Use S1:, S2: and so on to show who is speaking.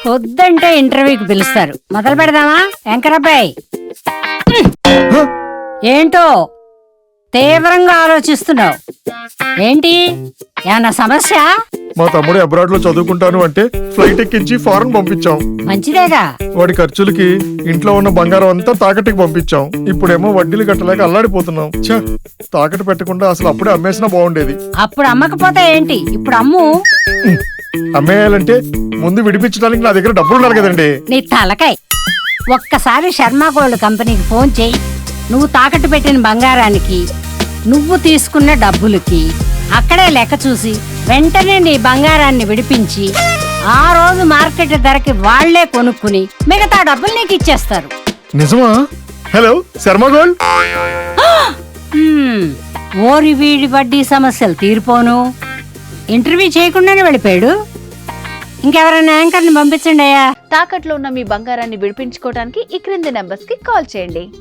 S1: వద్దంటే ఇంటర్వ్యూకి పిలుస్తారు. మొదలు పెడదామా వెంకరబ్బాయి? ఏంటో తీవ్రంగా ఆలోచిస్తున్నావు ఏంటి? ఏమన్నా సమస్య?
S2: మా తమ్ముడు అబ్రాడ్ లో చదువుకుంటాను అంటే ఫ్లైట్ ఎక్కించి ఫారెన్ పంపించాం.
S1: మంచిదేగా.
S2: వాడి ఖర్చులకి ఇంట్లో ఉన్న బంగారం అంతా తాకట్టుకి పంపించాం. ఇప్పుడేమో వడ్డీలు కట్టలేక అల్లాడిపోతున్నాం. ఛ, తాకట్టు పెట్టకుండా అసలు అప్పుడే అమ్మేసినా బాగుండేది.
S1: అప్పుడు అమ్మకపోతే ఏంటి, ఇప్పుడు అమ్ము.
S2: అమ్మేయాలంటే ముందు విడిపించడానికి నా దగ్గర డబ్బులు ఉండాలి కదండి.
S1: నీ తలకాయ్. ఒక్కసారి శర్మ గోల్డ్ కంపెనీకి ఫోన్ చెయ్యి. నువ్వు తాకట్టు పెట్టిన బంగారానికి, నువ్వు తీసుకున్న డబ్బులకి అక్కడే లెక్క చూసి వెంటనే నీ బంగారాన్ని విడిపించి ఆ రోజు మార్కెట్ ధరకి వాళ్లే కొనుక్కుని మిగతా డబ్బులు నీకు ఇచ్చేస్తారు.
S2: నిజమా? Hello Sharma gold.
S1: ఓరి వీడి వడ్డీ సమస్యలు తీరిపోను. ఇంటర్వ్యూ చేయకుండానే వెళ్ళిపోయాడు. ఇంకెవరైనా యాంకర్ని పంపించండి అయ్యా.
S3: తాకట్లో ఉన్న మీ బంగారాన్ని విడిపించుకోవడానికి ఈ క్రింది నెంబర్స్ కి కాల్ చేయండి.